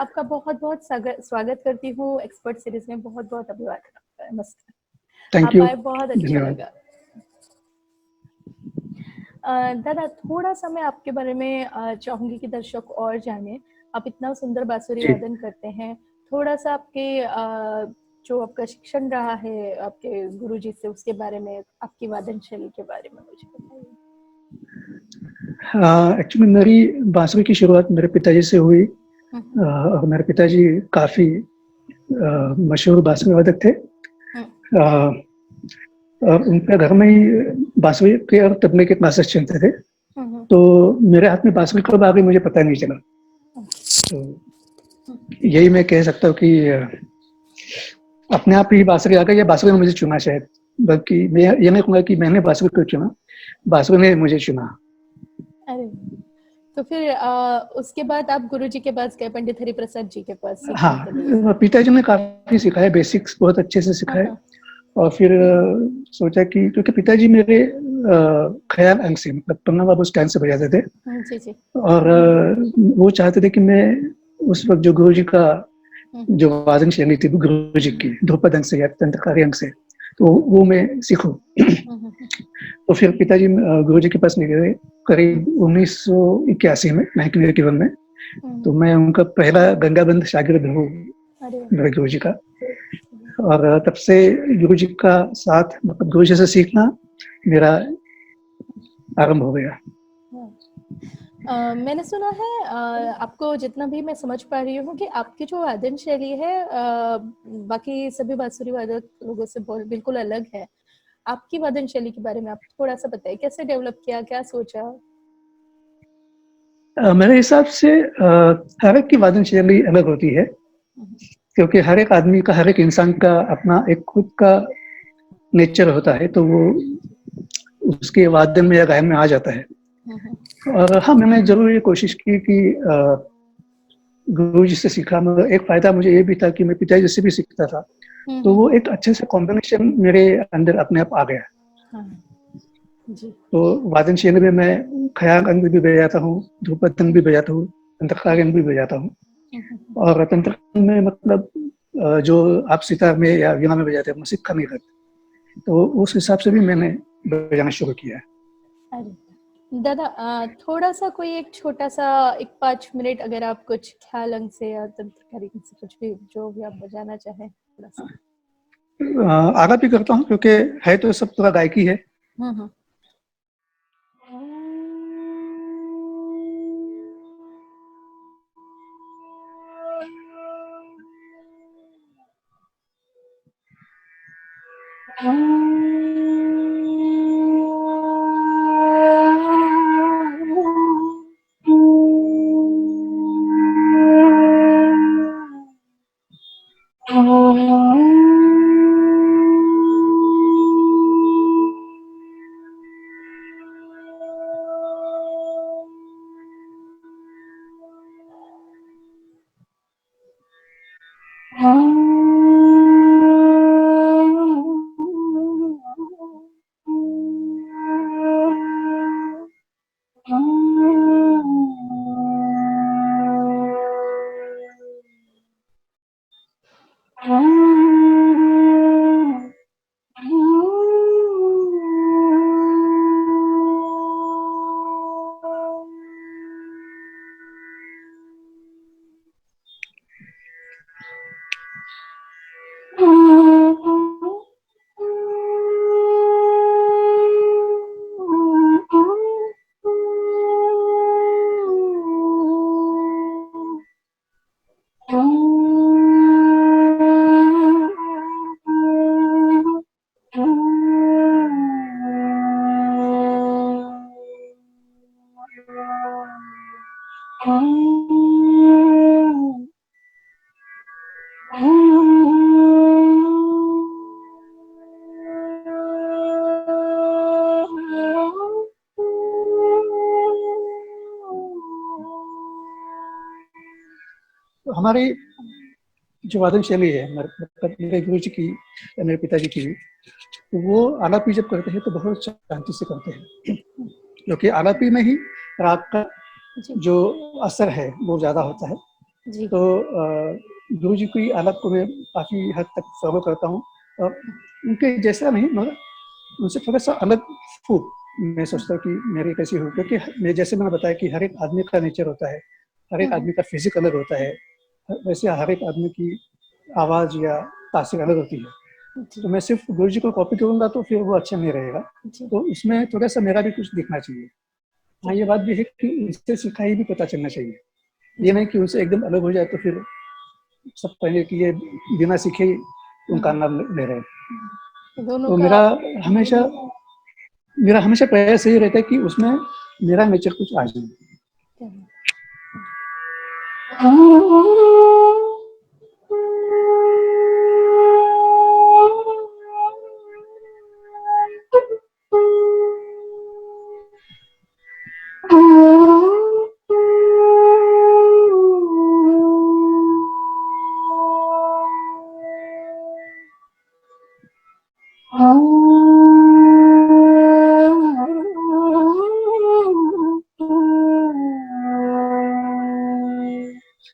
आपका बहुत-बहुत स्वागत करती हूँ एक्सपर्ट सीरीज में। बहुत-बहुत अभिवादन आपका। नमस्कार। थैंक आप यू। आए, बहुत अच्छा धन्यवाद। लगा। दादा, थोड़ा-सा मैं आपके बारे में चाहूँगी कि दर्शक और जाने। आप इतना सुंदर बांसुरी जी। वादन करते हैं। थोड़ा-सा आपके जो आपका शिक्षण रहा है आपके गुरुजी से, उसके बारे में, आपकी वादन शैली के बारे में मुझे बताइए। एक्चुअली मेरी बांसुरी की शुरुआत मेरे पिताजी से हुई। और मेरे पिताजी काफ़ी मशहूर बांसुरी वादक थे। और उनके घर में ही बांसुरी के और तबले के क्लासेस चलते थे। तो मेरे हाथ में बांसुरी कब आ गई मुझे पता नहीं चला। तो यही मैं कह सकता हूँ कि अपने आप ही बांसुरी आ गई या बांसुरी ने मुझे चुना शायद। बल्कि मैं ये नहीं कहूँगा कि मैंने बांसुरी को चुना, बांसुरी ने मुझे चुना। अरे, तो फिर उसके बाद आप गुरुजी के पास गए, पंडित हरिप्रसाद जी के पास सीखने के लिए। हाँ, पिताजी ने काफ़ी सिखाया, बेसिक्स बहुत अच्छे से सिखाए। और फिर सोचा कि क्योंकि पिताजी मेरे ख्याल अंग से, मतलब पन्ना बाबू स्टैंड से बजाते थे। जी जी। और वो चाहते थे कि मैं उस वक्त जो गुरुजी का जो वादन शैली थी गुरुजी की ध्रुपद अंग से या तंत्रकारी अंग से, तो वो मैं सीखूं। तो फिर पिताजी गुरुजी के पास नहीं गए करीब 1981 में, 1981 में। तो मैं उनका पहला गंगाबंद शागिर्द हूँ मेरे गुरुजी का। और तब से गुरुजी का साथ, मतलब गुरुजी से सीखना मेरा आरंभ हो गया। मैंने सुना है, आपको जितना भी मैं समझ पा रही हूँ कि आपकी जो वादन शैली है बाकी सभी बांसुरी वादक लोगों से बिल्कुल अलग है। आपकी वादन शैली के बारे में आप थोड़ा सा बताइए, कैसे डेवलप किया, क्या सोचा? मेरे हिसाब से हर एक की वादन शैली अलग होती है, क्योंकि हर एक आदमी का, हर एक इंसान का अपना एक खुद का नेचर होता है, तो वो उसके वादन में या गायन में आ जाता है। और हाँ, मैंने जरूर ये कोशिश की कि गुरुजी से सीखा। मगर एक फायदा मुझे ये भी था कि मैं पिताजी से भी सीखता था, तो वो एक अच्छे से कॉम्बिनेशन मेरे अंदर अपने आप आ गया। जी। तो वादन शैली में मैं ख्याल अंग भी बजाता हूँ, ध्रुपद अंग भी बजाता हूँ, तंत्रकारी अंग भी बजाता हूँ। और तंत्र में मतलब जो आप सितार में या वीणा में बजाते हैं, सिक्का नहीं करते, तो उस हिसाब से भी मैंने बजाना शुरू किया है। अरे दादा, थोड़ा सा कोई एक छोटा सा 5 मिनट अगर आप कुछ ख्याल अंग से या तंत्रकारी अंग से कुछ भी जो भी आप बजाना चाहें थोड़ा सा। आगा भी करता हूँ, क्योंकि है तो सब पूरा गायकी है। हमारी जो वादन शैली है, मेरे गुरु जी की या मेरे पिताजी की, तो वो आलापी जब करते हैं तो बहुत शांति से करते हैं, क्योंकि आलापी में ही राग का जो असर है वो ज़्यादा होता है। जी। तो गुरु जी की आदत को मैं काफ़ी हद तक फॉलो करता हूँ। उनके जैसा नहीं, मगर उनसे थोड़ा-सा अलग हूँ। मैं सोचता हूँ कि मेरी कैसी हो, क्योंकि मैं जैसे मैंने बताया कि हर एक आदमी का नेचर होता है, हर एक आदमी का फिज़िक अलग होता है, वैसे हर एक आदमी की आवाज़ या तासीर अलग होती है। जी। तो मैं सिर्फ़ गुरु जी को कॉपी करूँगा तो फिर वो अच्छा नहीं रहेगा। जी। तो उसमें थोड़ा-सा मेरा भी कुछ दिखना चाहिए। हाँ, जी। ये बात भी है कि उनसे सीखा ही भी पता चलना चाहिए। ये जी। नहीं कि उनसे एकदम अलग हो जाए तो फिर सब कहेंगे कि ये बिना सीखे ही उनका नाम ले रहे हैं। दोनों तो का हमेशा मेरा हमेशा प्रयास यही रहता है कि उसमें मेरा नेचर कुछ आ जाए।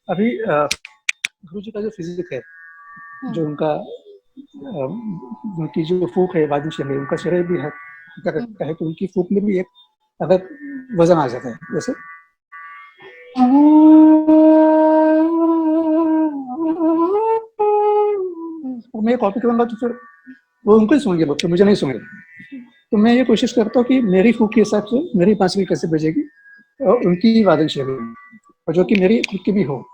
अभी गुरु जी का जो फिजिक है, जो उनका उनकी जो फूक है वादिश है, उनका शरीर भी है, क्या कहता है कि उनकी फूक में भी एक अलग वजन आ जाता है। जैसे मैं कॉपी करूंगा तो फिर वो उनको ही सुनेंगे, बच्चे मुझे नहीं सुनेंगे। तो मैं ये कोशिश करता हूँ कि मेरी फूक के हिसाब से मेरी बांसुरी कैसे बजेगी और उनकी वादन शैली में, और जो कि मेरी खुद की भी हो।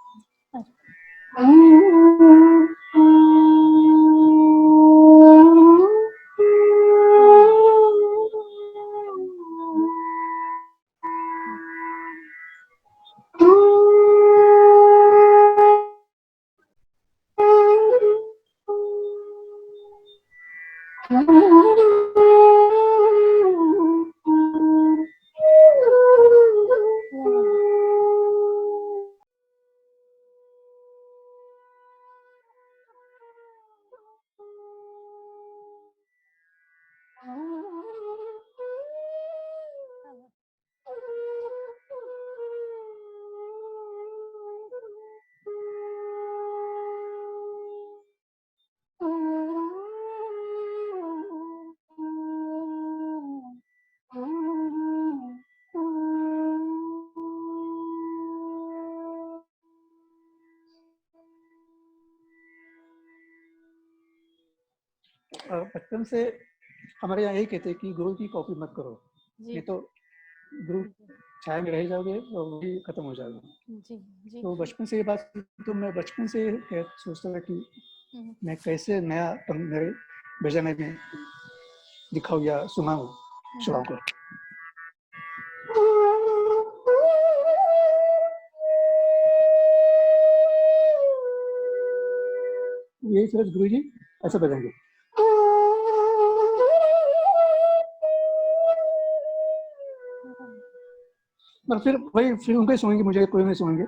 बचपन से हमारे यहाँ यही कहते हैं कि गुरु की कॉपी मत करो, नहीं तो गुरु छाया में रह जाओगे और वही खत्म हो जाओगे। जी। जी। तो बचपन से ये बात, तो मैं बचपन से सोचता था कि मैं कैसे नया मेरे बजाने में दिखाऊँ या सुनाऊँ श्रोताओं को। यही सूरज गुरु जी ऐसे बजाएंगे। पर फिर उनको ही सुनेंगे, मुझे कोई नहीं सुनेंगे।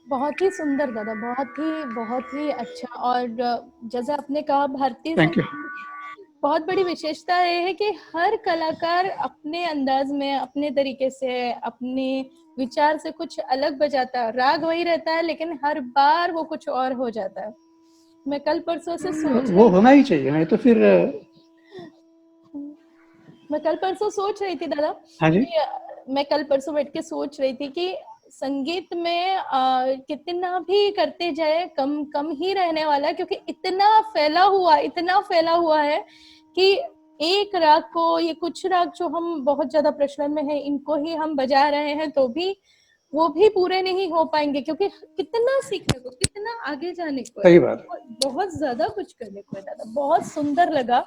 बहुत ही सुंदर दादा, बहुत ही अच्छा। और जैसे आपने कहा भारतीय थैंक यू। बहुत बड़ी विशेषता ये है कि हर कलाकार अपने अंदाज में, अपने तरीके से, अपने विचार से कुछ अलग बजाता है। राग वही रहता है लेकिन हर बार वो कुछ और हो जाता है। मैं कल परसों से सोच वो रही होना ही चाहिए, नहीं तो फिर मैं कल परसों सोच रही थी दादा हाँ जी। कि मैं कल परसों बैठ के सोच रही थी कि संगीत में कितना भी करते जाए कम कम ही रहने वाला है, क्योंकि इतना फैला हुआ है कि एक राग को, ये कुछ राग जो हम बहुत ज्यादा प्रचलन में है, इनको ही हम बजा रहे हैं तो भी वो भी पूरे नहीं हो पाएंगे, क्योंकि कितना सीखने को, कितना आगे जाने को है, सही बात। बहुत ज्यादा कुछ करने को है दादा। बहुत सुंदर लगा,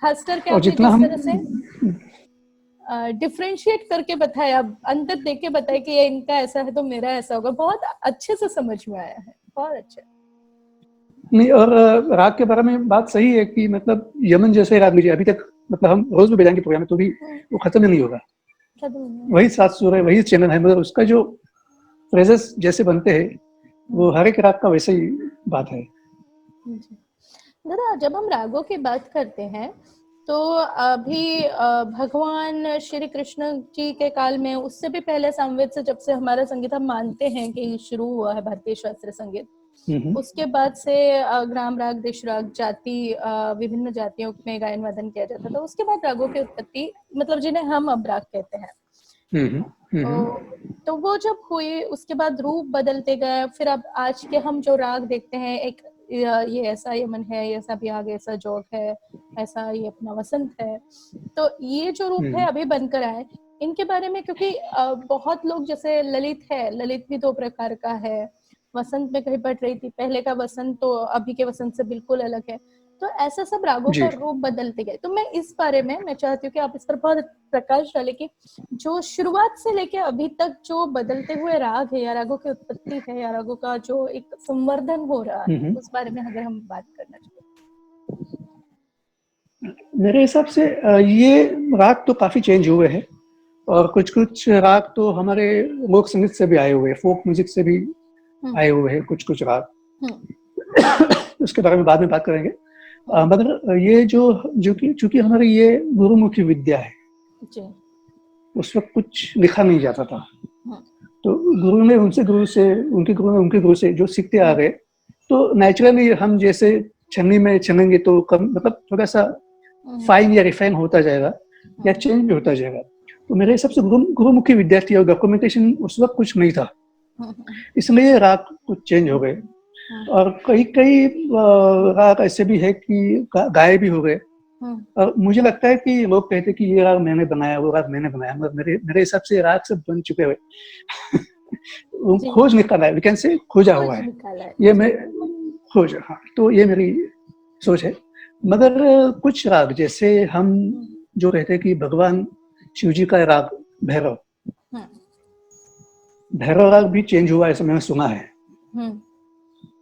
खास करके और आपने जितना जिस हम तरह से डिफरेंशिएट करके बताया, अंतर देख के बताया कि ये इनका ऐसा है तो मेरा ऐसा होगा, बहुत अच्छे से समझ में आया है, बहुत अच्छा। नहीं, और राग के बारे में बात सही है कि मतलब यमन जैसे राग लीजिए, अभी तक मतलब हम रोज भी बजाएंगे प्रोग्राम में तो भी वो खत्म ही नहीं होगा। वही 7 सुर है, वही चैनल है, मगर उसका जो फ्रेजेस जैसे बनते हैं वो हर एक राग का वैसे ही बात है। दादा जब हम रागों की बात करते हैं तो अभी भगवान श्री कृष्ण जी के काल में, उससे भी पहले सामवेद से जब से हमारा संगीत हम मानते हैं कि शुरू हुआ है, भारतीय शास्त्रीय संगीत, उसके बाद से ग्राम राग, देश राग, जाति, विभिन्न जातियों में गायन वादन किया जाता था। उसके बाद रागों की उत्पत्ति, मतलब जिन्हें हम अब राग कहते हैं, तो वो जब हुई उसके बाद रूप बदलते गए। फिर अब आज के हम जो राग देखते हैं, एक ये ऐसा यमन है, ये ऐसा बिहाग, ऐसा जोग है, ऐसा ये अपना वसंत है, तो ये जो रूप है अभी बनकर आए, इनके बारे में क्योंकि बहुत लोग, जैसे ललित है, ललित भी 2 प्रकार का है। वसंत में कहीं पढ़ रही थी, पहले का वसंत तो अभी के वसंत से बिल्कुल अलग है। तो ऐसा सब रागों का जी। रूप बदलते गए। तो मैं इस बारे में मैं चाहती हूँ कि आप इस पर बहुत प्रकाश डालें कि जो शुरुआत से लेके अभी तक जो बदलते हुए राग है, या रागों की उत्पत्ति है, या रागों का जो एक संवर्धन हो रहा है, उस बारे में अगर हम बात करना चाहें। मेरे हिसाब से ये राग तो काफी चेंज हुए हैं, और कुछ कुछ राग तो हमारे लोक संगीत से भी आए हुए हैं, फोक म्यूजिक से भी आए हुए हैं कुछ कुछ राग। उसके बारे में बाद में बात करेंगे। मगर ये जो कि चूंकि हमारी ये गुरुमुखी विद्या है, उस वक्त कुछ लिखा नहीं जाता था, तो गुरु ने उनसे गुरु से, उनके गुरु ने उनके गुरु से जो सीखते आ गए, तो नेचुरली हम जैसे छन्नी में छनेंगे तो कम मतलब थोड़ा सा फाइन या रिफाइन होता जाएगा या चेंज भी होता जाएगा। तो मेरे हिसाब से गुरुमुखी विद्या थी और डॉक्यूमेंटेशन उस वक्त कुछ नहीं था, इसलिए राग कुछ चेंज हो गए। और कई कई राग ऐसे भी है कि गाये भी हो गए। और मुझे लगता है कि लोग कहते हैं कि ये राग मैंने बनाया, वो राग मैंने बनाया, मगर मेरे हिसाब से राग सब बन चुके हुए। खोज निकाला है, वी कैन से खोजा हुआ है, ये मैं खोज, हाँ, तो ये मेरी सोच है। मगर कुछ राग जैसे हम जो कहते हैं कि भगवान शिव जी का राग भैरव, भैरव राग भी चेंज हुआ ऐसा मैंने सुना है।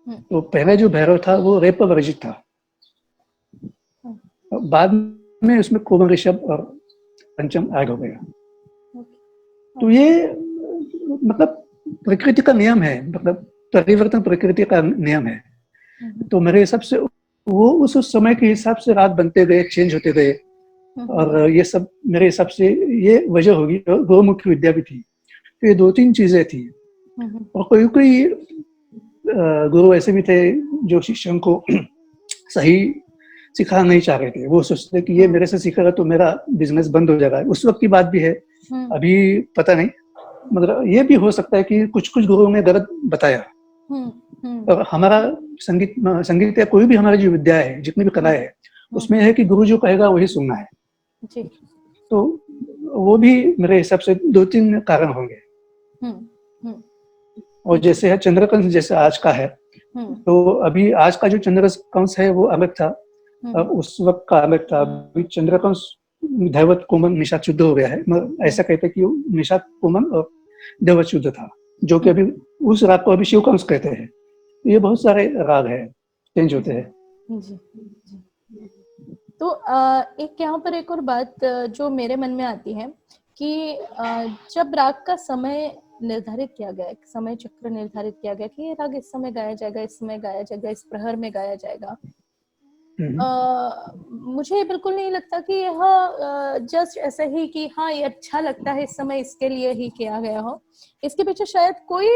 तो पहले जो भैरव था वो रेप वर्जित था, बाद में उसमें कोमल ऋषभ और पंचम ऐड हो गया। तो ये मतलब प्रकृति का नियम है, मतलब परिवर्तन प्रकृति का नियम है। तो मेरे हिसाब से वो उस समय के हिसाब से राग बनते गए, चेंज होते गए, और ये सब मेरे हिसाब से ये वजह होगी। गौमुखी विद्या भी थी, तो ये 2-3 चीजें थी। और कोई कोई गुरु ऐसे भी थे जो शिष्यों को सही सिखाना नहीं चाह रहे थे, वो सोचते कि ये मेरे से सीखेगा तो मेरा बिजनेस बंद हो जाएगा। उस वक्त की बात भी है, अभी पता नहीं, मगर ये भी हो सकता है कि कुछ कुछ गुरुओं ने गलत बताया। और हमारा संगीत या कोई भी हमारी जो विद्या है, जितनी भी कला है, उसमें है कि गुरु जो कहेगा वही सुनना है। तो वो भी मेरे हिसाब से 2-3 कारण होंगे। और जैसे है चंद्रकंस, जैसे आज का है, तो अभी आज का जो चंद्रकंस है वो अलग था, अब उस वक्त का अलग था। अभी चंद्रकंस दैवत कोमन निषाद शुद्ध हो गया है, ऐसा कहते हैं कि निषाद कोमन और दैवत शुद्ध था, जो कि अभी उस राग को अभी शिवकंस कहते हैं। ये बहुत सारे राग है, चेंज होते हैं। तो एक यहाँ पर एक और बात जो मेरे मन में आती है कि जब राग का समय निर्धारित किया गया, समय चक्र निर्धारित किया गया कि ये राग इस समय गाया जाएगा, इस समय गाया जाएगा, इस प्रहर में गाया जाएगा, मुझे बिल्कुल नहीं लगता कि यह जस्ट ऐसे ही कि हाँ ये अच्छा लगता है इस समय इसके लिए ही किया गया हो। इसके पीछे शायद कोई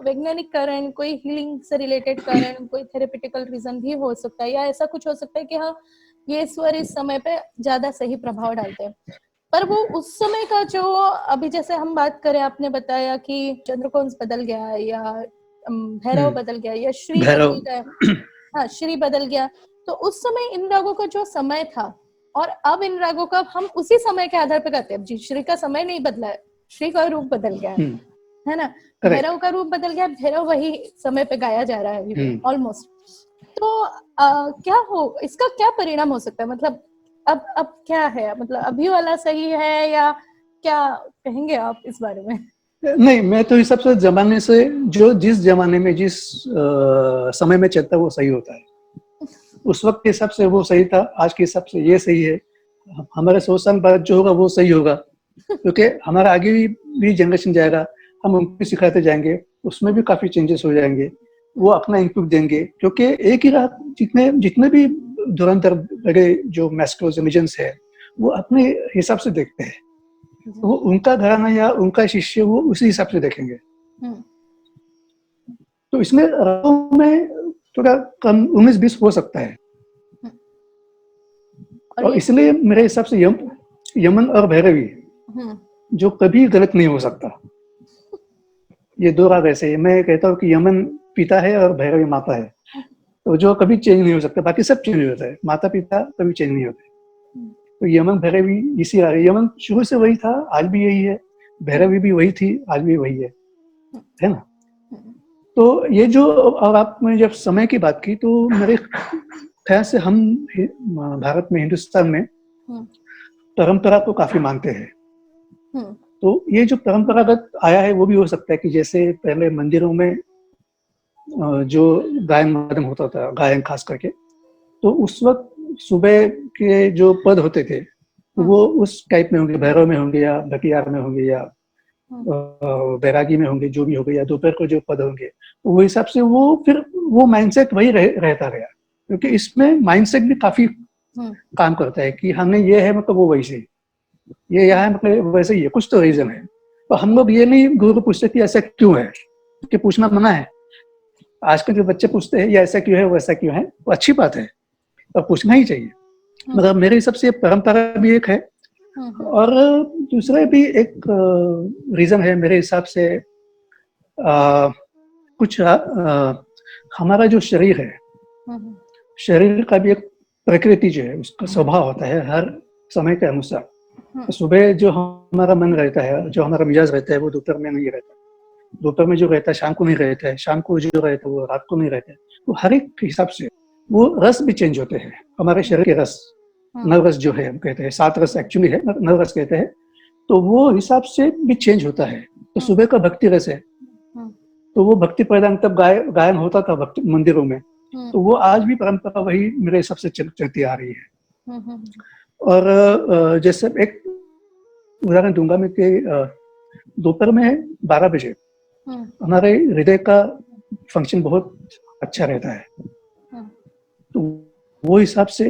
वैज्ञानिक कारण, कोई हीलिंग से रिलेटेड कारण, कोई थेरेपेटिकल रीजन भी हो सकता है, या ऐसा कुछ हो सकता है कि हाँ ये स्वर इस समय पे ज्यादा सही प्रभाव डालते हैं। पर वो उस समय का जो, अभी जैसे हम बात करें, आपने बताया कि चंद्रकोंस बदल गया या भैरव बदल गया या श्री भैरव, बदल गया, हाँ श्री बदल गया, तो उस समय इन रागों का जो समय था और अब इन रागों का हम उसी समय के आधार पर गाते हैं। जी, श्री का समय नहीं बदला है, श्री का रूप बदल गया है ना, करेक्ट। भैरव का रूप बदल गया, भैरव वही समय पे गाया जा रहा है अभी भी ऑलमोस्ट। तो क्या हो, इसका क्या परिणाम हो सकता है, मतलब अब क्या है, मतलब अभी वाला सही है या क्या कहेंगे आप इस बारे में? नहीं, मैं तो इस सबसे जमाने से, जो जिस जमाने में जिस समय में चलता है वो सही होता है। उस वक्त के हिसाब से वो सही था, आज के हिसाब से ये सही है। हमारे 100 साल बाद जो होगा वो सही होगा, क्योंकि हमारा आगे भी जनरेशन जाएगा, हम उनको सिखाते जाएंगे, उसमें भी काफी चेंजेस हो जाएंगे। वो अपना इनपुट देंगे, क्योंकि एक ही रात जितने जितने भी धुरंधर बड़े जो मैस्ट्रोस रिलीजन्स है वो अपने हिसाब से देखते हैं। वो उनका घराना या उनका शिष्य वो उसी हिसाब से देखेंगे। तो इसमें रागों में थोड़ा कम 19-20 हो सकता है, और इसलिए मेरे हिसाब से यमन और भैरवी जो कभी गलत नहीं हो सकता। ये दो राग ऐसे है, मैं कहता हूँ कि यमन पिता है और भैरवी माता है, तो जो कभी चेंज नहीं हो सकता। बाकी सब चेंज हो जाता है, माता पिता कभी चेंज नहीं होते। तो यमन भैरवी इसी राग है। यमन शुरू से वही था, आज भी यही है, भैरवी भी वही थी, आज भी वही है ना। तो ये जो, और आपने जब समय की बात की, तो मेरे ख्याल से हम भारत में, हिंदुस्तान में परंपरा को काफी मानते हैं। तो ये जो परंपरागत आया है वो भी हो सकता है कि जैसे पहले मंदिरों में जो गायन वादन होता था, गायन खास करके, तो उस वक्त सुबह के जो पद होते थे वो उस टाइप में होंगे, भैरव में होंगे या भटियार में होंगे या बैरागी में होंगे, जो भी होंगे, या दोपहर को जो पद होंगे, वो हिसाब से वो फिर वो माइंडसेट वही रहता गया। क्योंकि इसमें माइंडसेट भी काफी काम करता है कि हमने ये है मतलब वो वैसे ही, ये यहाँ है मतलब वैसे ही है, कुछ तो रीजन है। तो हम लोग ये नहीं गुरु को पूछते कि ऐसा क्यों है, कि पूछना मना है। आजकल जो बच्चे पूछते हैं ये ऐसा क्यों है, वैसा क्यों है, वो अच्छी बात है और पूछना ही चाहिए। मगर मेरे हिसाब से परंपरा भी एक है, और दूसरा भी एक रीजन है मेरे हिसाब से। कुछ हमारा जो शरीर है, शरीर का भी एक प्रकृति जो है, उसका स्वभाव होता है हर समय के अनुसार। तो सुबह जो हमारा मन रहता है, जो हमारा मिजाज रहता है, वो दोपहर में नहीं रहता। दोपहर में जो रहता है शाम को नहीं रहता है, शाम को जो रहता है वो रात को नहीं रहता है। तो हर एक हिसाब से वो रस भी चेंज होते हैं, हमारे शरीर के रस, नव रस जो है, हम कहते हैं 7 रस एक्चुअली है, नव रस कहते हैं। तो वो हिसाब से भी चेंज होता है। तो सुबह का भक्ति रस है, तो वो भक्ति प्रदान तब गायन होता था भक्ति मंदिरों में, तो वो आज भी परंपरा वही मेरे हिसाब से चलती आ रही है। और जैसे एक उदाहरण दूंगा मैं कि दोपहर में 12 बजे हमारे हृदय का फंक्शन बहुत अच्छा रहता है। तो वो हिसाब से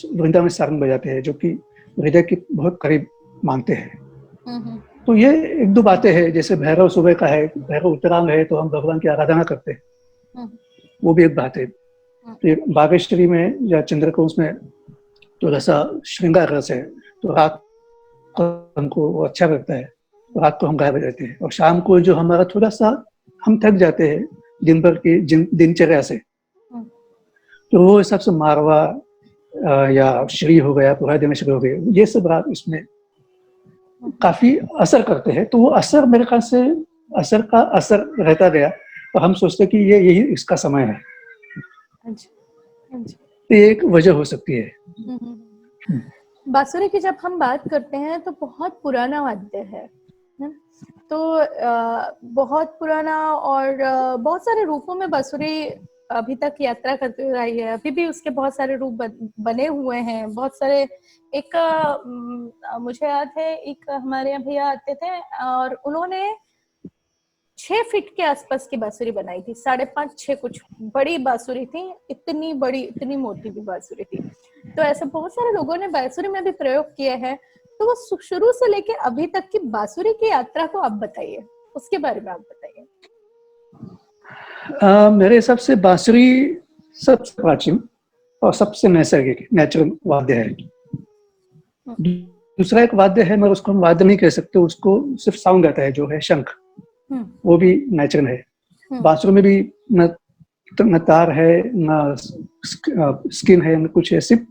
वृंदावन में सारंग बजाते हैं, जो कि हृदय के बहुत करीब मानते हैं। तो ये एक दो बातें हैं। जैसे भैरव सुबह का है, भैरव उत्तरांग है, तो हम भगवान की आराधना करते हैं, वो भी एक बात है। तो बागेश्वरी में या चंद्रकोंस में तो ऐसा श्रृंगार रस है, तो रात को हमको वो अच्छा लगता है, तो रात को हम गाय बजाते हैं। और शाम को जो हमारा थोड़ा सा हम थक जाते हैं दिन भर की दिनचर्या से, तो वो हिसाब से मारवा या श्री हो गया, पूरा दिन श्री हो गया, ये सब रात इसमें काफी असर करते हैं। तो वो असर मेरे ख्याल से असर का असर रहता गया, और हम सोचते कि ये यही इसका समय है। तो ये एक वजह हो सकती है। बांसुरी की जब हम बात करते हैं तो बहुत पुराना वाद्य है, तो बहुत पुराना, और बहुत सारे रूपों में बांसुरी अभी तक यात्रा करते हुए आई है। अभी भी उसके बहुत सारे रूप बने हुए हैं, बहुत सारे। एक मुझे याद है, एक हमारे यहाँ भैया आते थे और उन्होंने 6 फीट के आसपास की बांसुरी बनाई थी, 5.5-6 कुछ बड़ी बांसुरी थी, इतनी बड़ी इतनी मोटी भी बांसुरी थी। तो ऐसे बहुत सारे लोगों ने बांसुरी में भी प्रयोग किए हैं। तो वो शुरू से लेके अभी तक की बांसुरी की यात्रा को आप बताइए, उसके बारे में आप बताइए। मेरे हिसाब से बांसुरी सबसे प्राचीन और सबसे नैसर्गिक नेचुरल वाद्य है। दूसरा एक वाद्य है, मगर उसको हम वाद्य नहीं कह सकते, उसको सिर्फ साउंड आता है, जो है शंख, वो भी नेचुरल है। बांसुरी में भी न तार है, न स्किन है, न कुछ है, सिर्फ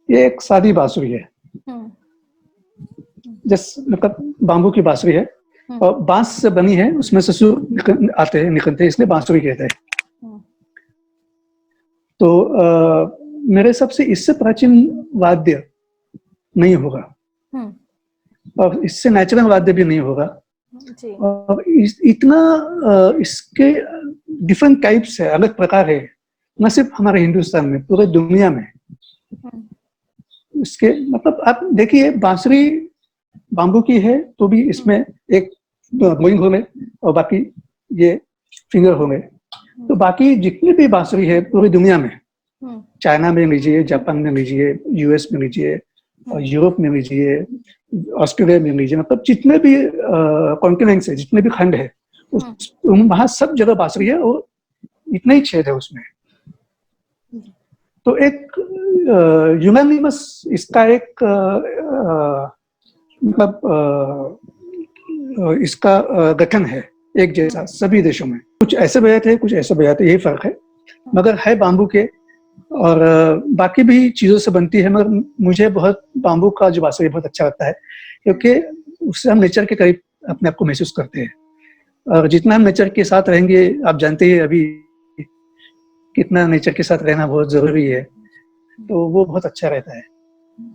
ये एक सादी बांसुरी है, मतलब बाम्बू की बांसुरी है और बांस से बनी है, उसमें से सुर आते हैं, निकलते हैं, इसलिए बांसुरी कहते हैं। तो मेरे हिसाब से इससे प्राचीन वाद्य नहीं होगा और इससे नेचुरल वाद्य भी नहीं होगा। और इतना इसके डिफरेंट टाइप्स है, अलग प्रकार है, न सिर्फ हमारे हिंदुस्तान में, पूरे दुनिया में। इसके मतलब आप देखिए, बांसुरी बाम्बू की है तो भी इसमें एक ब्लोइंग हो गए और बाकी ये फिंगर हो गए। तो बाकी जितनी भी बांसुरी है पूरी दुनिया में, चाइना में लीजिए, जापान में लीजिए, यूएस में लीजिए, और यूरोप में लीजिए, ऑस्ट्रेलिया में लीजिए, मतलब जितने भी कॉन्टिनेंट्स है, जितने भी खंड है, वहां सब जगह बांसुरी है और इतने ही छेद है उसमें। तो एक यूनानिमस इसका एक मतलब इसका गठन है एक जैसा सभी देशों में। कुछ ऐसे बजाते हैं, कुछ ऐसे बजाते हैं, यही फर्क है, मगर है बाम्बू के। और बाकी भी चीजों से बनती है, मगर मुझे बहुत बाम्बू का जो बांसुरी बहुत अच्छा लगता है, क्योंकि उससे हम नेचर के करीब अपने आप को महसूस करते हैं। और जितना हम नेचर के साथ रहेंगे, आप जानते हैं अभी कितना नेचर के साथ रहना बहुत जरूरी है, तो वो बहुत अच्छा रहता है।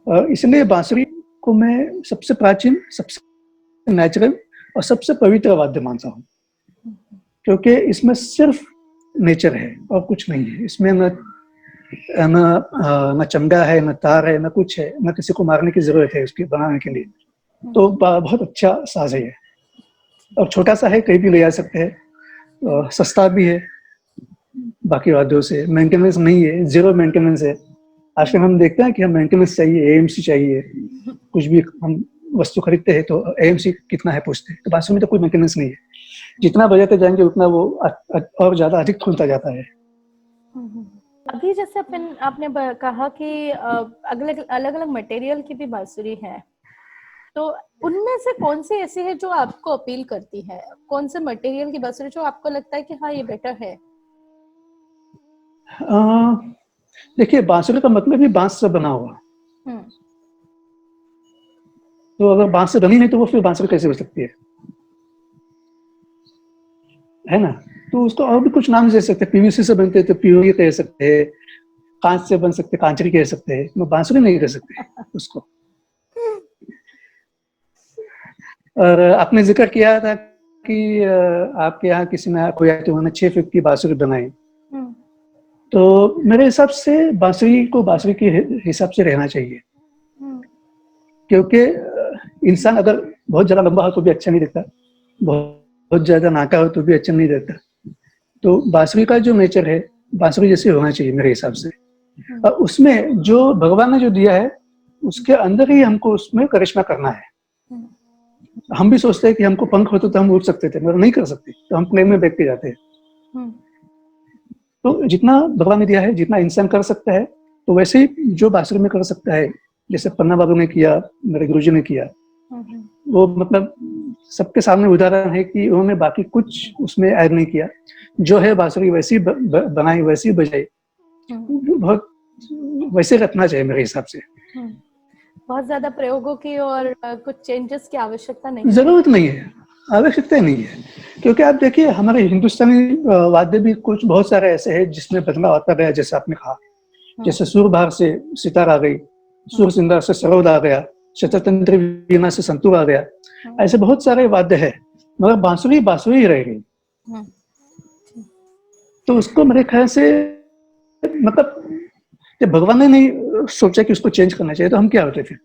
और इसलिए बांसुरी को मैं सबसे प्राचीन, सबसे नेचुरल और सबसे पवित्र वाद्य मानता हूँ, क्योंकि इसमें सिर्फ नेचर है और कुछ नहीं है। इसमें न चमड़ा है, न तार है, न कुछ है, न किसी को मारने की जरूरत है उसकी बनाने के लिए। तो बहुत अच्छा साज है और छोटा सा है, कहीं भी ले जा सकते हैं, और सस्ता भी है बाकी वाद्यों से, मेंटेनेंस नहीं है, जीरो मेंटेनेंस है। आजकल हम देखते हैं कि हम मेंटेनेंस चाहिए, एएमसी चाहिए, कुछ भी हम वस्तु खरीदते हैं तो एएमसी कितना है पूछते हैं। तो बांसुरी में तो कोई मेंटेनेंस नहीं है, जितना बजाते जाएंगे उतना वो और ज्यादा अधिक खुलता जाता है। अभी जैसे आपने कहा कि अलग अलग मटेरियल की भी बांसुरी है, तो उनमें से कौन सी ऐसी है जो आपको अपील करती है? कौन से मटेरियल की बांसुरी जो आपको लगता है कि हाँ ये बेटर है? देखिए, बांसुरी का मतलब ही बांस से बना हुआ, तो अगर बांस से बनी नहीं तो वो फिर बांसुरी कैसे हो सकती है ना? तो उसको और भी कुछ नाम दे सकते हैं, पीवीसी से बनते तो पीओई कह सकते हैं, कांच से बन सकते, कांचरी कह सकते हैं, तो बांसुरी नहीं कह सकते उसको। और आपने जिक्र किया था कि आपके यहाँ किसी ने कोई आए तो उन्होंने 6 फीट की बांसुरी बनाई, तो मेरे हिसाब से बांसुरी को बांसुरी के हिसाब से रहना चाहिए, क्योंकि इंसान अगर बहुत ज्यादा लंबा हो तो भी अच्छा नहीं दिखता, बहुत ज्यादा नाका हो तो भी अच्छा नहीं दिखता। तो बांसुरी का जो नेचर है, बांसुरी जैसे होना चाहिए मेरे हिसाब से। और उसमें जो भगवान ने जो दिया है, उसके अंदर ही हमको उसमें करिश्मा करना है। हम भी सोचते हैं कि हमको पंख होते तो हम उड़ सकते थे, मगर नहीं कर सकते, तो हम प्लेन में बैठ के जाते हैं। तो जितना भगवान ने दिया है, जितना इंसान कर सकता है, तो वैसे ही जो बांसुरी में कर सकता है, जैसे पन्ना बाबू ने किया, मेरे गुरुजी ने किया, वो मतलब सबके सामने उदाहरण है कि उन्होंने बाकी कुछ उसमें ऐड नहीं किया, जो है बांसुरी वैसी बनाई, वैसी बजाई, बहुत वैसे रखना चाहिए मेरे हिसाब से। बहुत ज्यादा प्रयोगों की और कुछ चेंजेस की आवश्यकता नहीं, जरूरत नहीं है, आवश्यकता नहीं है, क्योंकि आप देखिए हमारे हिंदुस्तानी वाद्य भी कुछ बहुत सारे ऐसे हैं जिसमें बदलाव आता गया, जैसे आपने कहा, जैसे सुरभार से सितार आ गई, सुर सिंगार से सरोद आ गया, शततंत्री वीणा से संतूर आ गया, ऐसे बहुत सारे वाद्य है, मगर बांसुरी बांसुरी ही रह गई। तो उसको मेरे ख्याल से मतलब जब भगवान ने नहीं सोचा कि उसको चेंज करना चाहिए, तो हम क्या होते फिर?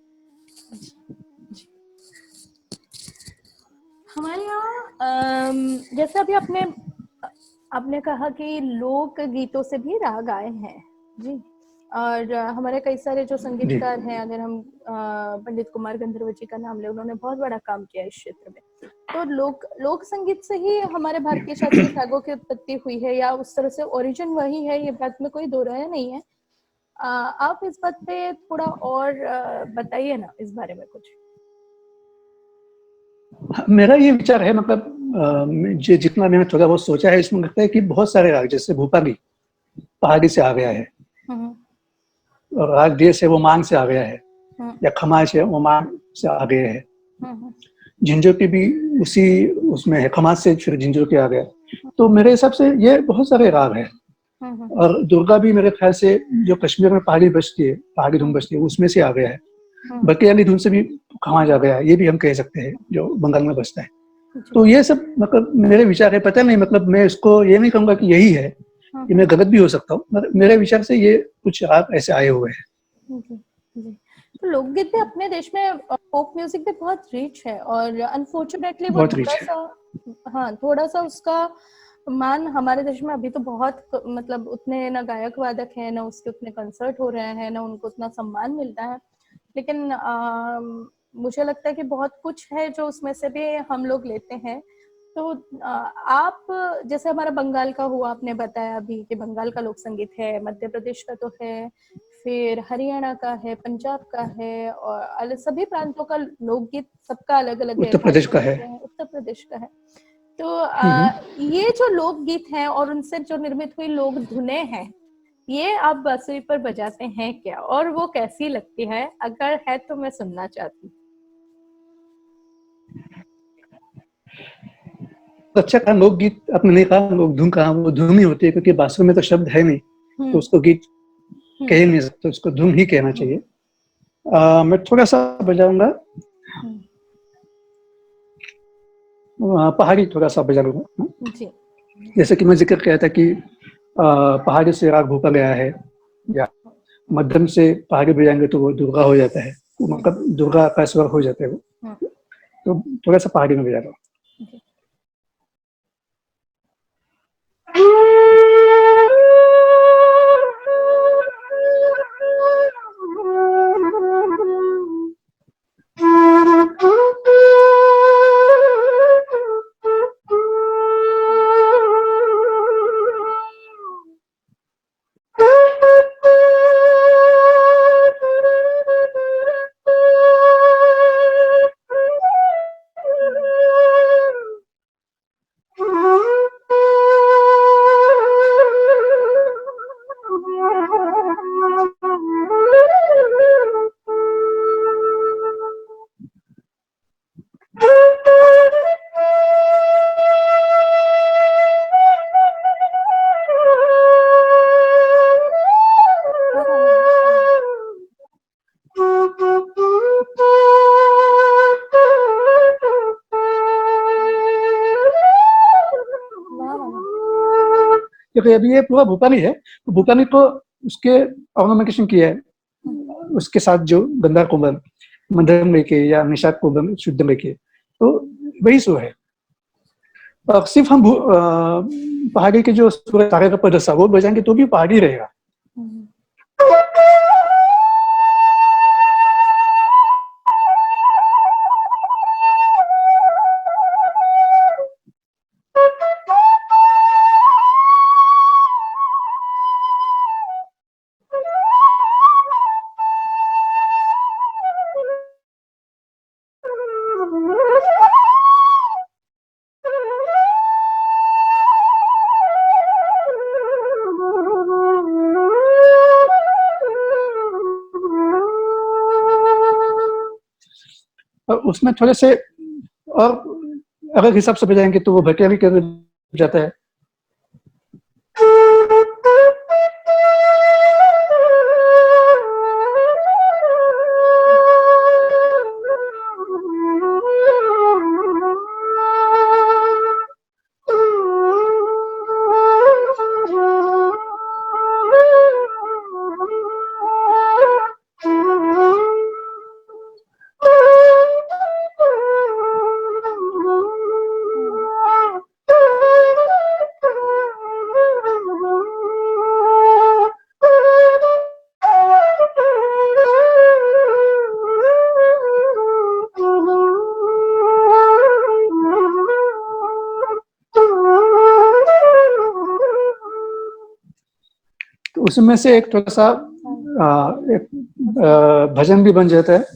हमारे यहाँ जैसे अभी आपने कहा कि लोक गीतों से भी राग आए हैं जी, और हमारे कई सारे जो जी संगीतकार हैं, अगर हम पंडित कुमार गंधर्व जी का नाम लें, उन्होंने बहुत बड़ा काम किया इस क्षेत्र में। तो लोक संगीत से ही हमारे भारतीय शास्त्रीय रागों की उत्पत्ति हुई है, या उस तरह से ओरिजिन वही है, ये बात में कोई दो राय नहीं है। आप इस बात पे थोड़ा और बताइए ना, इस बारे में कुछ। मेरा ये विचार है, मतलब जितना मैंने थोड़ा बहुत सोचा है, इसमें लगता है कि बहुत सारे राग, जैसे भूपाली पहाड़ी से आ गया है, और राग देश है वो मान से आ गया है, या खमाज है वो मान से आ गए हैं। झिंझोटी भी उसी उसमें है, खमाज से फिर झिंझोटी आ गया। तो मेरे हिसाब से ये बहुत सारे राग हैं। और दुर्गा भी मेरे ख्याल से जो कश्मीर में पहाड़ी बजती है, पहाड़ी धुन बजती है, उसमें से आ गया है। बकियाली धुन से भी खमाज आ गया है, ये भी हम कह सकते हैं, जो बंगाल में बजता है। तो ये सब मतलब मेरे विचार है, पता नहीं, मतलब मैं इसको ये नहीं कहूंगा कि यही है, कि मैं गलत भी हो सकता हूँ, मतलब मेरे विचार से ये कुछ राग ऐसे आए हुए हैं। तो लोकगीत भी अपने देश में, फोक म्यूजिक भी बहुत रिच है, और अनफॉर्चुनेटली वो बहुत थोड़ा रिच है। सा, हाँ, थोड़ा सा उसका मान हमारे देश में अभी तो बहुत, मतलब उतने ना गायक वादक है, ना उसके उतने कंसर्ट हो रहे हैं, ना उनको उतना सम्मान मिलता है। लेकिन मुझे लगता है कि बहुत कुछ है जो उसमें से भी हम लोग लेते हैं। तो आप, जैसे हमारा बंगाल का हुआ, आपने बताया अभी कि बंगाल का लोक संगीत है, मध्य प्रदेश का तो है, फिर हरियाणा का है, पंजाब का है, और सभी प्रांतों का लोकगीत सबका अलग अलग है, उत्तर प्रदेश का झारखंड है। का है, उत्तर प्रदेश का है। तो ये जो लोकगीत हैं और उनसे जो निर्मित हुई लोक धुनें हैं, ये आप बांसुरी पर बजाते हैं क्या, और वो कैसी लगती है? अगर है तो मैं सुनना चाहती हूँ। अच्छा कहा लोकगीत, आपने नहीं कहा लोक धुन, कहा वो धुन ही होती है, क्योंकि बांसुरी में तो शब्द है नहीं, तो उसको गीत कह ही नहीं सकते, उसको धुन ही कहना चाहिए। मैं थोड़ा सा बजाऊंगा, पहाड़ी थोड़ा सा बजा लूंगा। जी। जैसे कि मैं जिक्र किया था कि पहाड़ी से राग भूपा गया है, या मध्यम से पहाड़ी बजाएंगे तो वो दुर्गा हो जाता है, मतलब दुर्गा का स्वर हो जाता है वो। तो थोड़ा सा पहाड़ी में बजा रहा हूँ। क्योंकि अभी ये पूरा भूपाली है, तो भूपाली को उसके ऑर्नामेंटेशन किया है, उसके साथ जो गंधार कोमल मध्यम लेके या निषाद कोमल शुद्ध लेके, तो वही सो है। सिर्फ हम पहाड़ी के जो सूर्य तारे का पदसा वो बजाएंगे तो भी पहाड़ी रहेगा। और उसमें थोड़े से और अलग हिसाब से बजाएंगे तो वो भटिया भी कर जाता है। तो उसमें से एक थोड़ा सा एक भजन भी बन जाता है।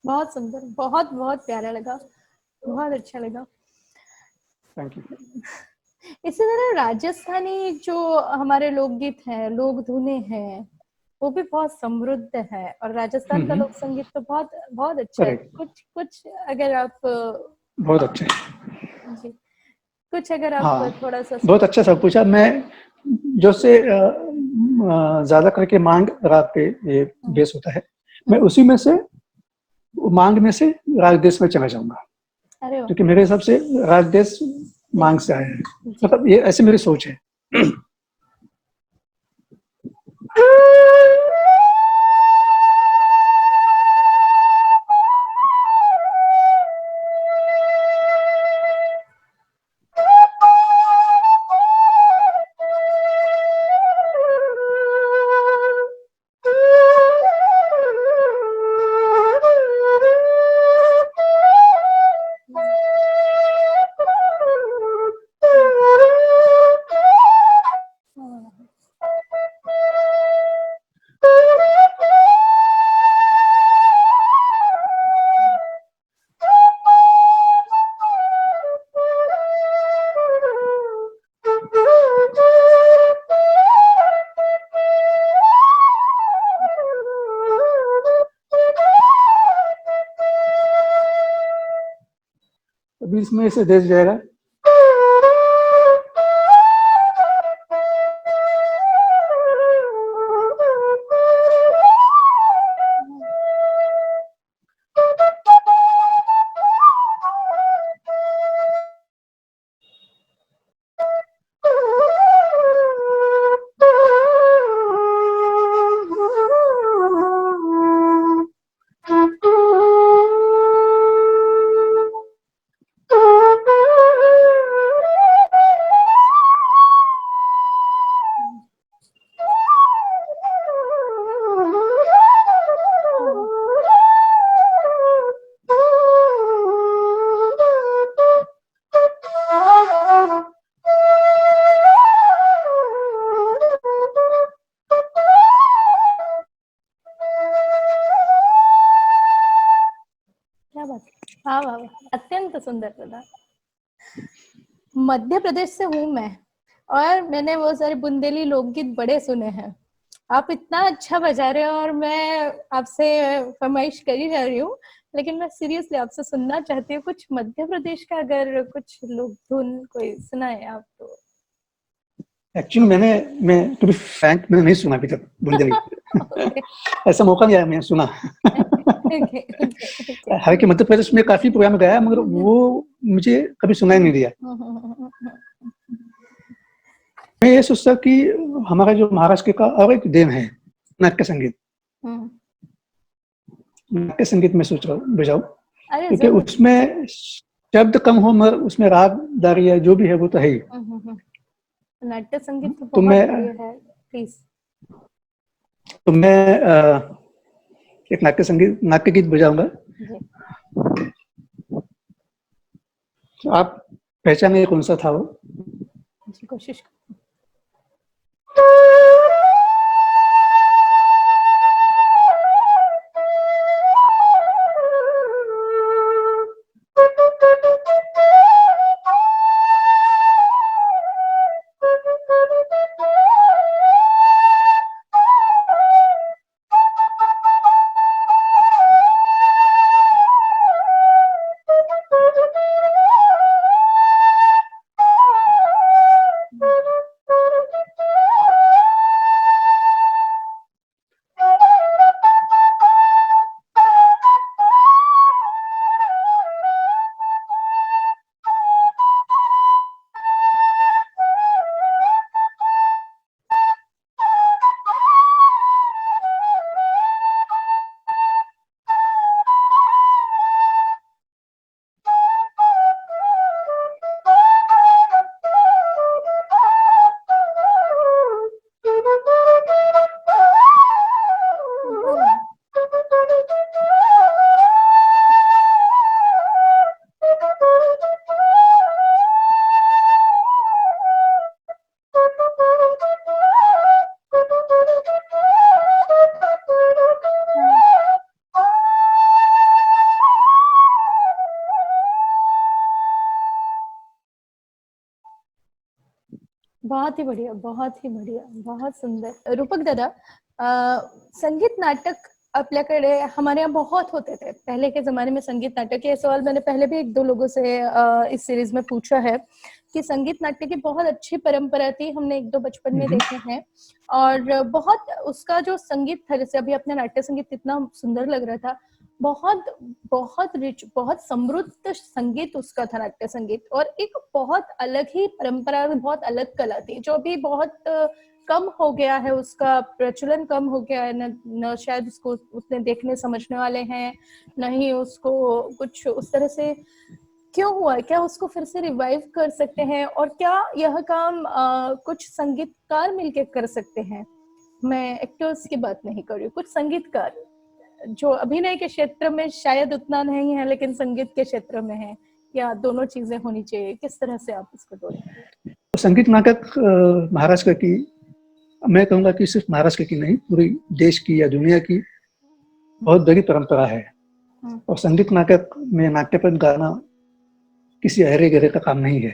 बहुत सुंदर, बहुत बहुत प्यारा लगा, बहुत अच्छा लगा। Thank you. इसी तरह राजस्थानी जो हमारे लोकगीत हैं, लोक धुनें हैं, वो भी बहुत समृद्ध है, और राजस्थान का लोक संगीत तो बहुत बहुत अच्छा है। कुछ कुछ अगर आप बहुत अच्छे जी, कुछ अगर आप हाँ, थोड़ा सा बहुत अच्छा सब पूछा। मैं जो से ज्यादा करके मांग राग पे ये बेस होता है, मैं उसी में से मांग में से राग देश में चला जाऊंगा, अरे वाह, क्योंकि मेरे हिसाब से राग देश मांग से आया है। मतलब ये ऐसे मेरी सोच है। अभी इसमें से देश जाएगा। क्या बात है, हाँ वाह वाह, अत्यंत सुंदर लगा। मध्य प्रदेश से हूँ मैं, और मैंने वो सारे बुंदेली लोकगीत बड़े सुने हैं। आप इतना अच्छा बजा रहे हो, और मैं आपसे फरमाइश करी जा रही हूँ, लेकिन मैं सीरियसली आपसे सुनना चाहती हूँ कुछ मध्य प्रदेश का, अगर कुछ लोक धुन कोई सुनाए आप तो। एक्चुअली मैं टू बी फ्रैंक, मैंने नहीं सुना अभी तक बुंदेली। ऐसा मौका नहीं आया मैंने सुना। हालांकि मध्य प्रदेश में काफी प्रोग्राम गया, मगर वो मुझे कभी सुनाई नहीं दिया। मैं ये सोचता कि हमारा जो महाराष्ट्र का और एक देन है नाट्य संगीत, नाट्य संगीत में सोच रहा हूँ बजाऊं, क्योंकि उसमें शब्द कम हो मगर उसमें राग दारिया जो भी है वो तो है ही। नाट्य संगीत तो बहुत बढ़िया है, प्लीज। तो मैं एक नाट्य गीत बजाऊंगा। आप पहचाने कौन सा था वो? जी, कोशिश। बहुत ही बढ़िया, बहुत ही बढ़िया, बहुत सुंदर. रूपक दादा, संगीत नाटक आपल्याकडे हमारे यहाँ बहुत होते थे पहले के जमाने में. संगीत नाटक, ये सवाल मैंने पहले भी एक दो लोगों से इस सीरीज में पूछा है कि संगीत नाट्य की बहुत अच्छी परंपरा थी. हमने एक दो बचपन में देखे हैं और बहुत उसका जो संगीत था, जैसे अभी अपने नाट्य संगीत कितना सुंदर लग रहा था, बहुत बहुत रिच, बहुत समृद्ध संगीत उसका था नाट्य संगीत. और एक बहुत अलग ही परंपरा, बहुत अलग कला थी जो अभी बहुत कम हो गया है, उसका प्रचलन कम हो गया है. न शायद उसको उतने देखने समझने वाले हैं, न ही उसको कुछ उस तरह से. क्यों हुआ? क्या उसको फिर से रिवाइव कर सकते हैं? और क्या यह काम कुछ संगीतकार मिलके कर सकते हैं? मैं एक्टर्स की बात नहीं कर रही हूँ, कुछ संगीतकार जो अभिनय के क्षेत्र में शायद उतना नहीं है लेकिन संगीत के क्षेत्र में है, या दोनों चीजें होनी चाहिए? किस तरह से आप इसको जोड़ेंगे? संगीत नाटक महाराष्ट्र की, मैं कहूँगा कि सिर्फ महाराष्ट्र की नहीं, पूरी देश की या दुनिया की बहुत बड़ी परंपरा है. और संगीत नाटक में नाट्यपद गाना किसी अहरे गहरे का काम नहीं है.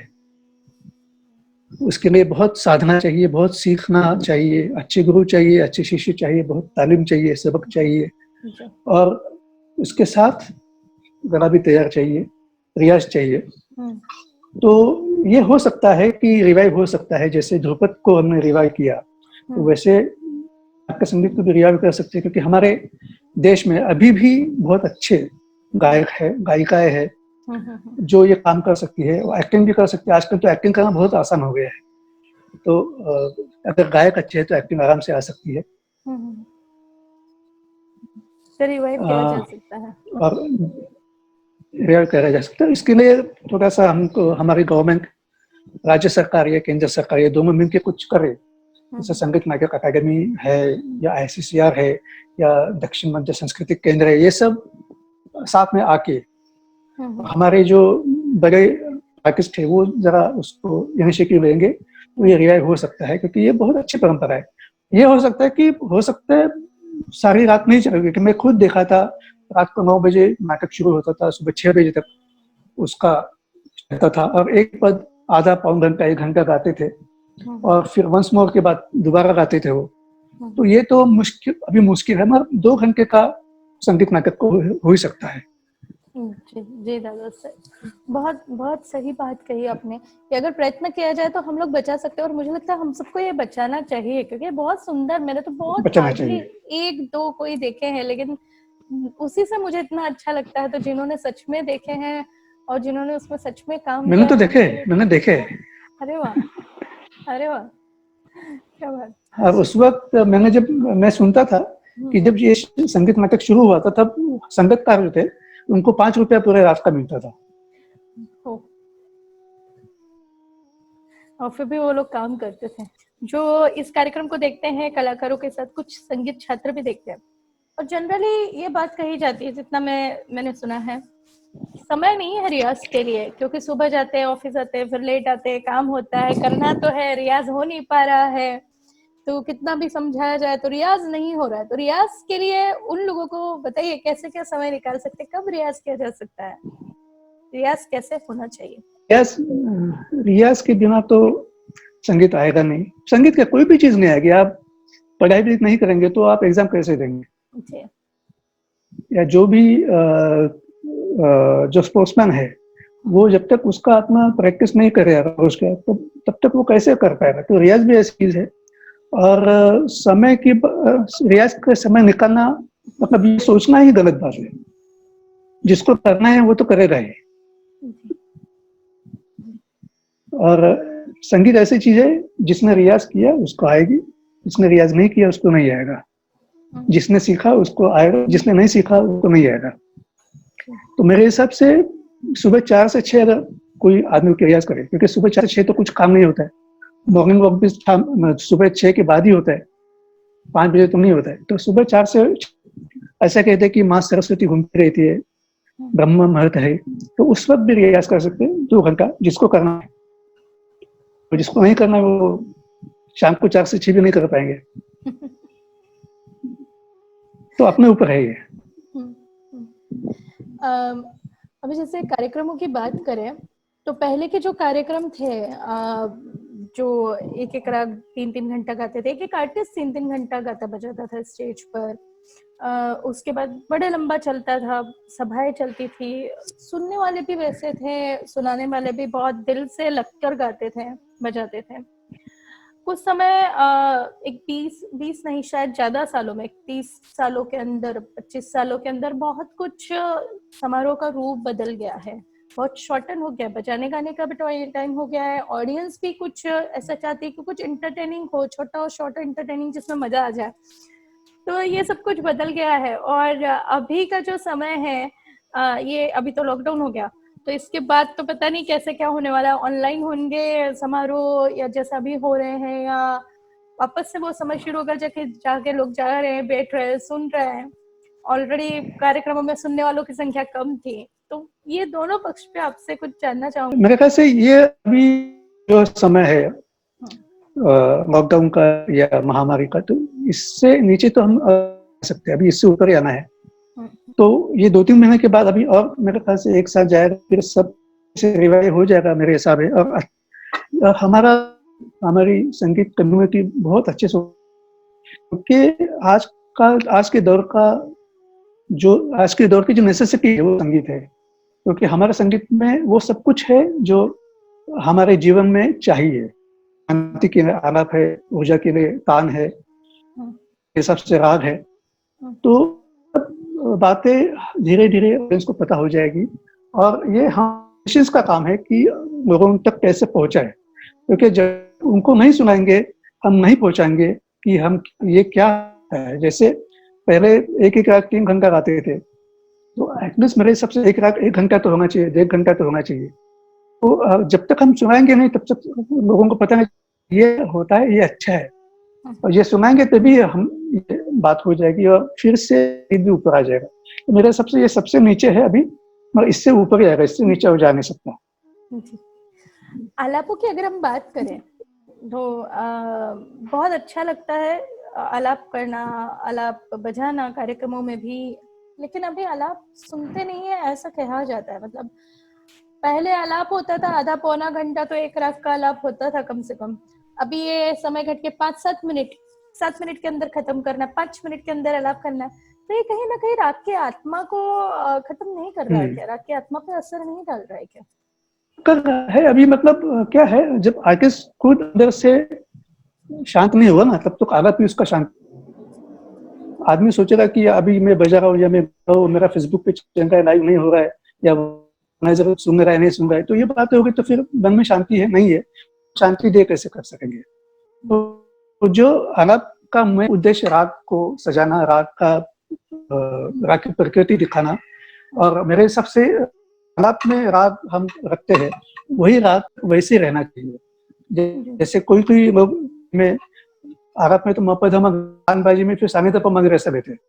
उसके लिए बहुत साधना चाहिए, बहुत सीखना चाहिए, अच्छे गुरु चाहिए, अच्छे शिष्य चाहिए, बहुत तालीम चाहिए, सबक चाहिए, और उसके साथ गला भी तैयार चाहिए, रियाज चाहिए. तो ये हो सकता है कि रिवाइव हो सकता है, जैसे ध्रुपद को हमने रिवाइव किया, तो वैसे नाट्य संगीत को भी रिवाइव कर सकते हैं. क्योंकि हमारे देश में अभी भी बहुत अच्छे गायक है, गायिकाएं हैं जो ये काम कर सकती है, और एक्टिंग भी कर सकती है. आजकल तो एक्टिंग करना बहुत आसान हो गया है, तो अगर गायक अच्छे है तो एक्टिंग आराम से आ सकती है. रिवाइव किया जा सकता है और रिवाइव करा जा सकता है. इसके लिए थोड़ा सा हमको, हमारी गवर्नमेंट, राज्य सरकार या केंद्र सरकार, ये दोनों मिलकर कुछ करे. जैसे संगीत नाटक अकादमी है, या ICCR है, या दक्षिण मध्य सांस्कृतिक केंद्र है, ये सब साथ में आके हमारे जो बड़े आर्टिस्ट है वो जरा उसको इनिशिएटिव लेंगे तो ये रिवाइव हो सकता है. क्योंकि ये बहुत अच्छी परंपरा है. ये हो सकता है कि सारी रात नहीं चलेगी. कि मैं खुद देखा था, रात को 9 बजे नाटक शुरू होता था, सुबह 6 बजे तक उसका चलता था, और एक पद आधा पौन घंटा 1 घंटा गाते थे, और फिर वंस मोर के बाद दोबारा गाते थे वो. तो ये तो अभी मुश्किल है, मगर 2 घंटे का संगीत नाटक को हो ही सकता है. जी दादा, बहुत बहुत सही बात कही आपने कि अगर प्रयत्न किया जाए तो हम लोग बचा सकते हैं. और मुझे लगता है हम सबको ये बचाना चाहिए, क्योंकि बहुत सुंदर, मैंने तो बहुत एक दो कोई देखे हैं, लेकिन उसी से मुझे इतना अच्छा लगता है. तो जिन्होंने सच में देखे हैं और जिन्होंने उसमें सच में काम मैंने किया, मैंने देखे. अरे वाह, अरे वाह, क्या बात. और उस वक्त मैं सुनता था कि जब ये संगीत नाटक शुरू हुआ था, तब संगीतकार जो थे उनको 5 रुपया पूरे रात का मिलता था. और फिर भी वो लोग काम करते थे. जो इस कार्यक्रम को देखते हैं, कलाकारों के साथ कुछ संगीत छात्र भी देखते हैं. और जनरली ये बात कही जाती है, जितना मैंने सुना है, समय नहीं है रियाज के लिए, क्योंकि सुबह जाते हैं, ऑफिस आते हैं, फिर लेट आते हैं, काम होता है, करना तो है, रियाज हो नहीं पा रहा है, तो कितना भी समझाया जाए तो रियाज नहीं हो रहा है. तो रियाज के लिए उन लोगों को बताइए कैसे क्या समय निकाल सकते, कब रियाज किया जा सकता है, रियाज कैसे होना चाहिए? रियाज के बिना तो संगीत आएगा नहीं. संगीत का कोई भी चीज नहीं आएगी. आप पढ़ाई भी नहीं करेंगे तो आप एग्जाम कैसे देंगे? या जो भी जो स्पोर्ट्समैन है, वो जब तक उसका अपना प्रैक्टिस नहीं करेगा उसका, तो तब तक वो कैसे कर पाएगा? तो रियाज भी ऐसी चीज है. और रियाज का समय निकालना मतलब ये सोचना ही गलत बात है. जिसको करना है वो तो करेगा ही. और संगीत ऐसी चीज है, जिसने रियाज किया उसको आएगी, जिसने रियाज नहीं किया उसको नहीं आएगा. जिसने सीखा उसको आएगा, जिसने नहीं सीखा उसको नहीं आएगा. तो मेरे हिसाब से सुबह 4 से 6 अगर कोई आदमी की रियाज करे, क्योंकि सुबह 4 से 6 तो कुछ काम नहीं होता है. मॉर्निंग वॉक भी सुबह 6 के बाद ही होता है, 5 बजे तो नहीं होता है. तो सुबह 4 से, ऐसा कहते हैं कि माँ सरस्वती घूमती रहती है, ब्रह्म मुहूर्त है, तो उस वक्त भी रियाज कर सकते हैं 2 घंटा, जिसको करना है. तो जिसको नहीं करना वो शाम को 4 से 6 भी नहीं कर पाएंगे. तो अपने ऊपर है ये. अभी जैसे कार्यक्रमों की बात करें तो पहले के जो कार्यक्रम थे, जो एक एक राग 3-3 घंटा गाते थे, एक एक आर्टिस्ट 3-3 घंटा गाता बजाता था स्टेज पर। उसके बाद बड़े लंबा चलता था, सभाएं चलती थी, सुनने वाले भी वैसे थे, सुनाने वाले भी बहुत दिल से लगकर गाते थे, बजाते थे। कुछ समय एक 20 नहीं शायद ज्यादा सालों में, 30 सालों के अंदर, 25 सालों के अंदर बहुत कुछ समारोह का रूप बदल गया है, बहुत शॉर्टन हो गया, बजाने गाने का भी टाइम हो गया है, ऑडियंस भी कुछ ऐसा चाहती है कि कुछ इंटरटेनिंग हो, छोटा और शॉर्ट इंटरटेनिंग जिसमें मजा आ जाए। तो ये सब कुछ बदल गया है। और अभी का जो समय है, ये अभी तो लॉकडाउन हो गया, तो इसके बाद तो पता नहीं कैसे क्या होने वाला है, ऑनलाइन होंगे समारोह या जैसा भी हो रहे हैं, या वापस से वो समय शुरू होगा जाके लोग जा रहे हैं, बैठ रहे हैं, सुन रहे हैं। ऑलरेडी कार्यक्रमों में सुनने वालों की संख्या कम थी। तो ये दोनों पक्ष पे आपसे कुछ जानना चाहूंगी। मेरे ख्याल से ये अभी जो समय है लॉकडाउन का या महामारी का, तो इससे नीचे तो हम आ सकते हैं, अभी इससे ऊपर ही आना है। तो ये 2-3 महीने के बाद अभी और मेरे ख्याल से 1 साल जाएगा, फिर सब से रिवाइव हो जाएगा मेरे हिसाब है। और हमारी संगीत कम्युनिटी बहुत अच्छे से, क्योंकि आज के दौर की जो नेसेसिटी है वो संगीत है, क्योंकि हमारे संगीत में वो सब कुछ है जो हमारे जीवन में चाहिए। शांति के लिए आलाप है, ऊर्जा के लिए तान है, ये सबसे राग है। तो बातें धीरे धीरे ऑडियंस को पता हो जाएगी, और ये हम का काम है कि लोगों तक कैसे पहुंचाए, क्योंकि जब उनको नहीं सुनाएंगे, हम नहीं पहुंचाएंगे कि हम ये क्या है। जैसे पहले एक राग 3 घंटा गाते थे, तो एटलीस्ट मेरे हिसाब से एक राग 1 घंटा तो होना चाहिए, 1.5 घंटा तो होना चाहिए। तो जब तक हम सुनाएंगे नहीं, तब तक लोगों को पता नहीं ये होता है, ये अच्छा है, और ये सुनाएंगे तभी हम ये बात हो जाएगी, और फिर से भी ऊपर आ जाएगा। तो मेरे हिसाब से ये सबसे नीचे है अभी, मगर इससे ऊपर ही आएगा, इससे नीचे हो जा नहीं सकता। आलापों की अगर हम बात करें तो बहुत अच्छा लगता है आलाप करना, आलाप बजाना कार्यक्रमों में भी, लेकिन अभी आलाप सुनते नहीं है ऐसा कहा जाता है। मतलब पहले आलाप होता था आधा पौना घंटा, तो एक राग का आलाप होता था कम से कम। अभी ये समय घट के 5-7 मिनट, 7 मिनट के अंदर खत्म करना है, 5 मिनट के अंदर आलाप करना है। तो ये कहीं ना कहीं राग की आत्मा को खत्म नहीं कर रहा है क्या? राग की आत्मा पे असर नहीं डाल रहा है क्या? कर रहा है अभी। मतलब क्या है, जब आर्टिस्ट खुद अंदर से शांत नहीं होगा ना, तब तो आलाप भी उसका शांत। आदमी सोचेगा कि अभी मैं बजा रहा हूँ या मैं मेरा फेसबुक पे चल रहा है, लाइव नहीं हो रहा है, या नजर सुन रहा है नहीं सुन रहा है, तो ये बात होगी, तो फिर मन में शांति है नहीं है, शांति दे कैसे कर सकेंगे। तो जो आलाप का मुख्य उद्देश्य राग को सजाना, राग की प्रकृति दिखाना, और मेरे हिसाब से आलाप में राग हम रखते हैं, वही राग वैसे रहना चाहिए। जैसे कोई लोग में आलाप में तो मपधम गानबाजी में फिर सानिध मग ऐसा रहते हैं,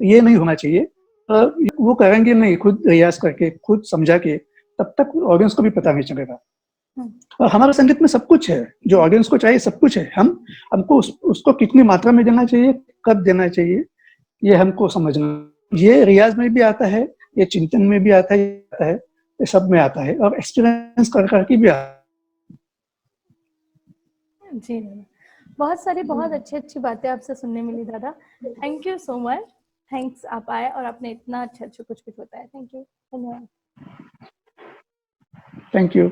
ये नहीं होना चाहिए। वो करेंगे नहीं, खुद रियाज करके, खुद समझा के, तब तक ऑडियंस को भी पता नहीं चलेगा। और हमारे संगीत में सब कुछ है जो ऑडियंस को चाहिए, सब कुछ है। हमको उसको कितनी मात्रा में देना चाहिए, कब देना चाहिए, ये हमको समझना। ये रियाज में भी आता है, ये चिंतन में भी आता है, ये सब में आता है, और एक्सपीरियंस करके भी आता है। जी बहुत सारी बहुत अच्छी बातें आपसे सुनने मिली दादा। Thank you so much. Thanks, आप आए और आपने इतना अच्छा कुछ बताया। थैंक यू, धन्यवाद। Thank you.